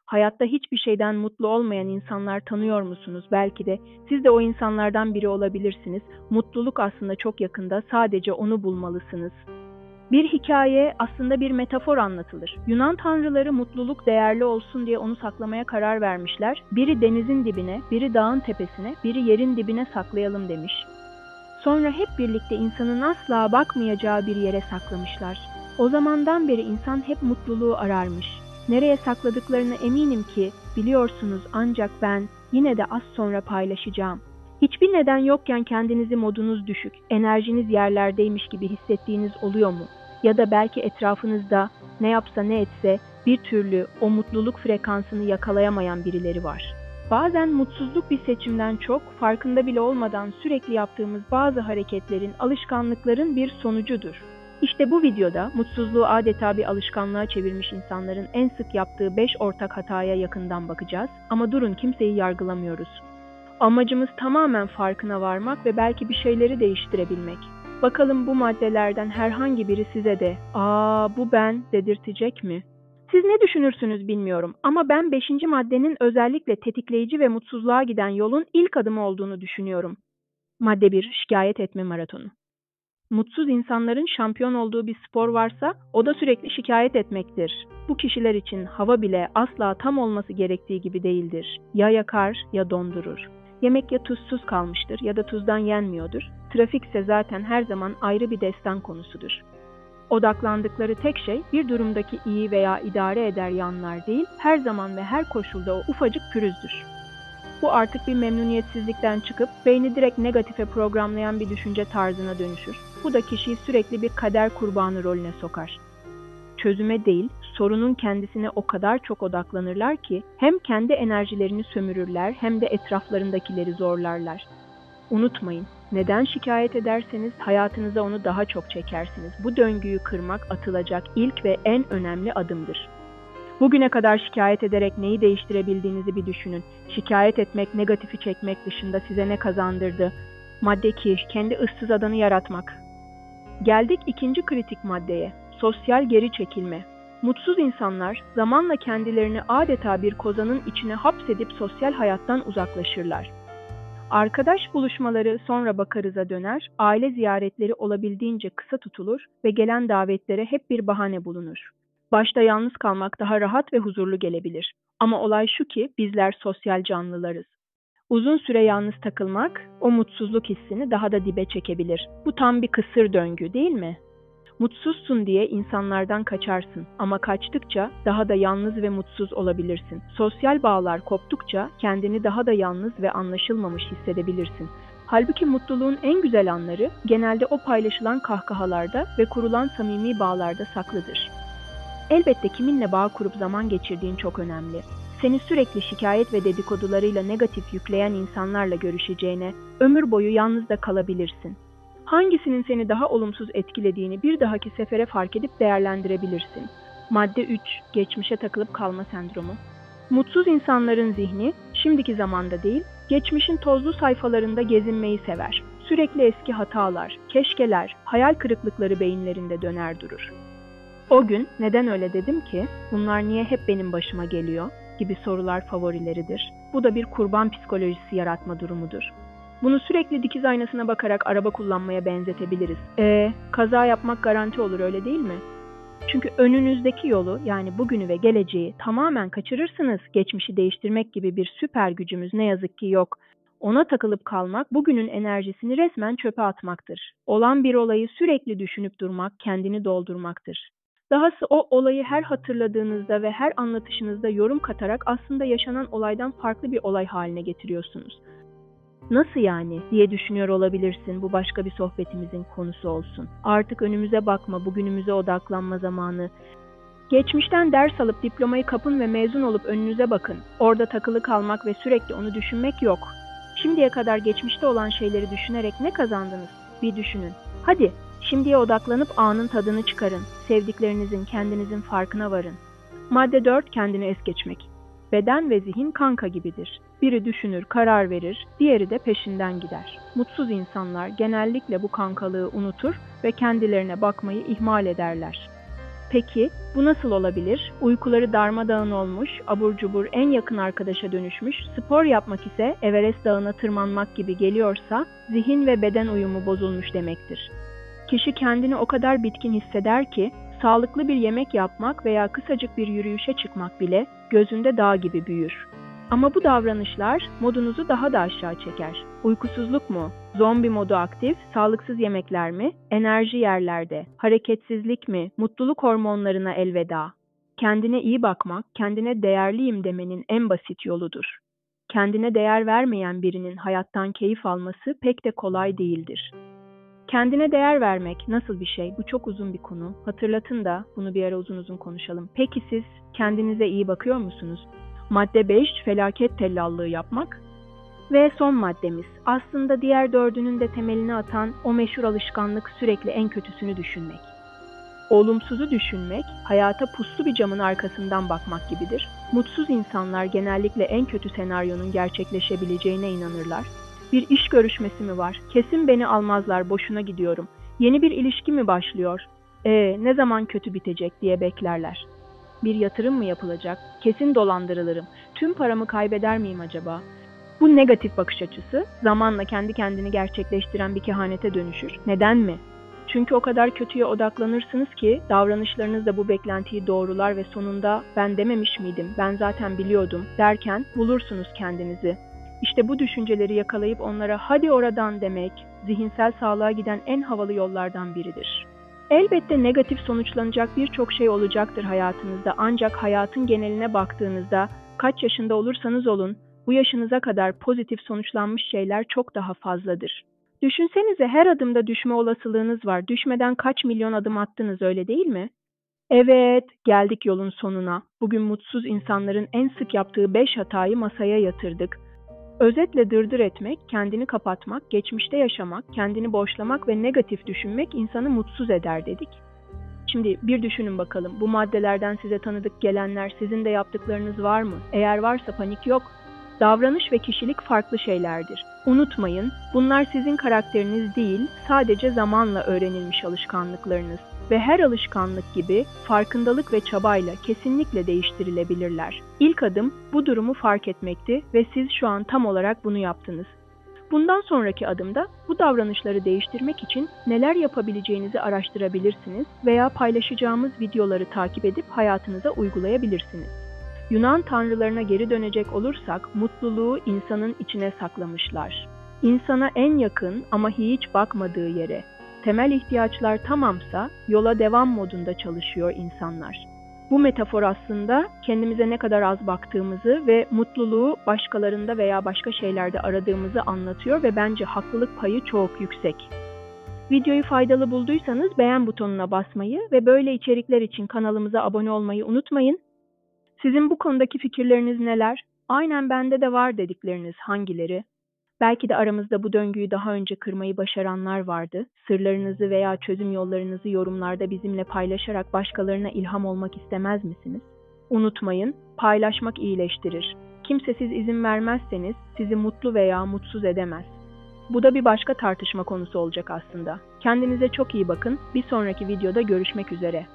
Hayatta hiçbir şeyden mutlu olmayan insanlar tanıyor musunuz? Belki de siz de o insanlardan biri olabilirsiniz. Mutluluk aslında çok yakında, sadece onu bulmalısınız. Bir hikaye aslında bir metafor anlatılır. Yunan tanrıları mutluluk değerli olsun diye onu saklamaya karar vermişler. Biri denizin dibine, biri dağın tepesine, biri yerin dibine saklayalım demiş. Sonra hep birlikte insanın asla bakmayacağı bir yere saklamışlar. O zamandan beri insan hep mutluluğu ararmış. Nereye sakladıklarını eminim ki biliyorsunuz, ancak ben yine de az sonra paylaşacağım. Hiçbir neden yokken kendinizi modunuz düşük, enerjiniz yerlerdeymiş gibi hissettiğiniz oluyor mu? Ya da belki etrafınızda ne yapsa ne etse bir türlü o mutluluk frekansını yakalayamayan birileri var. Bazen mutsuzluk bir seçimden çok, farkında bile olmadan sürekli yaptığımız bazı hareketlerin, alışkanlıkların bir sonucudur. İşte bu videoda mutsuzluğu adeta bir alışkanlığa çevirmiş insanların en sık yaptığı 5 ortak hataya yakından bakacağız. Ama durun, kimseyi yargılamıyoruz. Amacımız tamamen farkına varmak ve belki bir şeyleri değiştirebilmek. Bakalım bu maddelerden herhangi biri size de "Aa, bu ben" dedirtecek mi? Siz ne düşünürsünüz bilmiyorum ama ben 5. maddenin özellikle tetikleyici ve mutsuzluğa giden yolun ilk adımı olduğunu düşünüyorum. Madde 1: şikayet etme maratonu. Mutsuz insanların şampiyon olduğu bir spor varsa o da sürekli şikayet etmektir. Bu kişiler için hava bile asla tam olması gerektiği gibi değildir. Ya yakar ya dondurur. Yemek ya tuzsuz kalmıştır ya da tuzdan yenmiyordur. Trafikse zaten her zaman ayrı bir destan konusudur. Odaklandıkları tek şey bir durumdaki iyi veya idare eder yanlar değil, her zaman ve her koşulda o ufacık pürüzdür. Bu artık bir memnuniyetsizlikten çıkıp beyni direkt negatife programlayan bir düşünce tarzına dönüşür. Bu da kişiyi sürekli bir kader kurbanı rolüne sokar. Çözüme değil, sorunun kendisine o kadar çok odaklanırlar ki hem kendi enerjilerini sömürürler hem de etraflarındakileri zorlarlar. Unutmayın, neden şikayet ederseniz hayatınıza onu daha çok çekersiniz. Bu döngüyü kırmak atılacak ilk ve en önemli adımdır. Bugüne kadar şikayet ederek neyi değiştirebildiğinizi bir düşünün. Şikayet etmek, negatifi çekmek dışında size ne kazandırdı? Madde 2: kendi ıssız adanı yaratmak. Geldik ikinci kritik maddeye: sosyal geri çekilme. Mutsuz insanlar zamanla kendilerini adeta bir kozanın içine hapsedip sosyal hayattan uzaklaşırlar. Arkadaş buluşmaları sonra bakarıza döner, aile ziyaretleri olabildiğince kısa tutulur ve gelen davetlere hep bir bahane bulunur. Başta yalnız kalmak daha rahat ve huzurlu gelebilir. Ama olay şu ki bizler sosyal canlılarız. Uzun süre yalnız takılmak o mutsuzluk hissini daha da dibe çekebilir. Bu tam bir kısır döngü, değil mi? Mutsuzsun diye insanlardan kaçarsın ama kaçtıkça daha da yalnız ve mutsuz olabilirsin. Sosyal bağlar koptukça kendini daha da yalnız ve anlaşılmamış hissedebilirsin. Halbuki mutluluğun en güzel anları genelde o paylaşılan kahkahalarda ve kurulan samimi bağlarda saklıdır. Elbette kiminle bağ kurup zaman geçirdiğin çok önemli. Seni sürekli şikayet ve dedikodularıyla negatif yükleyen insanlarla görüşeceğine ömür boyu yalnız da kalabilirsin. Hangisinin seni daha olumsuz etkilediğini bir dahaki sefere fark edip değerlendirebilirsin. Madde 3: geçmişe takılıp kalma sendromu. Mutsuz insanların zihni şimdiki zamanda değil, geçmişin tozlu sayfalarında gezinmeyi sever. Sürekli eski hatalar, keşkeler, hayal kırıklıkları beyinlerinde döner durur. O gün neden öyle dedim ki, bunlar niye hep benim başıma geliyor gibi sorular favorileridir. Bu da bir kurban psikolojisi yaratma durumudur. Bunu sürekli dikiz aynasına bakarak araba kullanmaya benzetebiliriz. Kaza yapmak garanti olur, öyle değil mi? Çünkü önünüzdeki yolu, yani bugünü ve geleceği tamamen kaçırırsınız. Geçmişi değiştirmek gibi bir süper gücümüz ne yazık ki yok. Ona takılıp kalmak, bugünün enerjisini resmen çöpe atmaktır. Olan bir olayı sürekli düşünüp durmak, kendini doldurmaktır. Dahası o olayı her hatırladığınızda ve her anlatışınızda yorum katarak aslında yaşanan olaydan farklı bir olay haline getiriyorsunuz. Nasıl yani diye düşünüyor olabilirsin, bu başka bir sohbetimizin konusu olsun. Artık önümüze bakma, bugünümüze odaklanma zamanı. Geçmişten ders alıp diplomayı kapın ve mezun olup önünüze bakın. Orada takılı kalmak ve sürekli onu düşünmek yok. Şimdiye kadar geçmişte olan şeyleri düşünerek ne kazandınız? Bir düşünün. Hadi, şimdiye odaklanıp anın tadını çıkarın. Sevdiklerinizin, kendinizin farkına varın. Madde 4: kendini es geçmek. Beden ve zihin kanka gibidir. Biri düşünür, karar verir, diğeri de peşinden gider. Mutsuz insanlar genellikle bu kankalığı unutur ve kendilerine bakmayı ihmal ederler. Peki bu nasıl olabilir? Uykuları darmadağın olmuş, abur cubur en yakın arkadaşa dönüşmüş, spor yapmak ise Everest Dağı'na tırmanmak gibi geliyorsa zihin ve beden uyumu bozulmuş demektir. Kişi kendini o kadar bitkin hisseder ki sağlıklı bir yemek yapmak veya kısacık bir yürüyüşe çıkmak bile gözünde dağ gibi büyür. Ama bu davranışlar modunuzu daha da aşağı çeker. Uykusuzluk mu? Zombi modu aktif, sağlıksız yemekler mi? Enerji yerlerde. Hareketsizlik mi? Mutluluk hormonlarına elveda. Kendine iyi bakmak, kendine değerliyim demenin en basit yoludur. Kendine değer vermeyen birinin hayattan keyif alması pek de kolay değildir. Kendine değer vermek nasıl bir şey? Bu çok uzun bir konu. Hatırlatın da bunu bir ara uzun uzun konuşalım. Peki siz kendinize iyi bakıyor musunuz? Madde 5, felaket tellallığı yapmak. Ve son maddemiz, aslında diğer dördünün de temelini atan o meşhur alışkanlık sürekli en kötüsünü düşünmek. Olumsuzu düşünmek, hayata puslu bir camın arkasından bakmak gibidir. Mutsuz insanlar genellikle en kötü senaryonun gerçekleşebileceğine inanırlar. Bir iş görüşmesi mi var? Kesin beni almazlar, boşuna gidiyorum. Yeni bir ilişki mi başlıyor? Ne zaman kötü bitecek diye beklerler. Bir yatırım mı yapılacak? Kesin dolandırılırım. Tüm paramı kaybeder miyim acaba? Bu negatif bakış açısı zamanla kendi kendini gerçekleştiren bir kehanete dönüşür. Neden mi? Çünkü o kadar kötüye odaklanırsınız ki davranışlarınız da bu beklentiyi doğrular ve sonunda ben dememiş miydim, ben zaten biliyordum derken bulursunuz kendinizi. İşte bu düşünceleri yakalayıp onlara hadi oradan demek, zihinsel sağlığa giden en havalı yollardan biridir. Elbette negatif sonuçlanacak birçok şey olacaktır hayatınızda, ancak hayatın geneline baktığınızda kaç yaşında olursanız olun, bu yaşınıza kadar pozitif sonuçlanmış şeyler çok daha fazladır. Düşünsenize, her adımda düşme olasılığınız var. Düşmeden kaç milyon adım attınız, öyle değil mi? Evet, geldik yolun sonuna. Bugün mutsuz insanların en sık yaptığı 5 hatayı masaya yatırdık. Özetle dırdır etmek, kendini kapatmak, geçmişte yaşamak, kendini boşlamak ve negatif düşünmek insanı mutsuz eder dedik. Şimdi bir düşünün bakalım, bu maddelerden size tanıdık gelenler, sizin de yaptıklarınız var mı? Eğer varsa panik yok. Davranış ve kişilik farklı şeylerdir. Unutmayın, bunlar sizin karakteriniz değil, sadece zamanla öğrenilmiş alışkanlıklarınız. Ve her alışkanlık gibi farkındalık ve çabayla kesinlikle değiştirilebilirler. İlk adım bu durumu fark etmekti ve siz şu an tam olarak bunu yaptınız. Bundan sonraki adımda bu davranışları değiştirmek için neler yapabileceğinizi araştırabilirsiniz veya paylaşacağımız videoları takip edip hayatınıza uygulayabilirsiniz. Yunan tanrılarına geri dönecek olursak mutluluğu insanın içine saklamışlar. İnsana en yakın ama hiç bakmadığı yere, temel ihtiyaçlar tamamsa yola devam modunda çalışıyor insanlar. Bu metafor aslında kendimize ne kadar az baktığımızı ve mutluluğu başkalarında veya başka şeylerde aradığımızı anlatıyor ve bence haklılık payı çok yüksek. Videoyu faydalı bulduysanız beğen butonuna basmayı ve böyle içerikler için kanalımıza abone olmayı unutmayın. Sizin bu konudaki fikirleriniz neler? Aynen bende de var dedikleriniz hangileri? Belki de aramızda bu döngüyü daha önce kırmayı başaranlar vardı. Sırlarınızı veya çözüm yollarınızı yorumlarda bizimle paylaşarak başkalarına ilham olmak istemez misiniz? Unutmayın, paylaşmak iyileştirir. Kimse siz izin vermezseniz sizi mutlu veya mutsuz edemez. Bu da bir başka tartışma konusu olacak aslında. Kendinize çok iyi bakın. Bir sonraki videoda görüşmek üzere.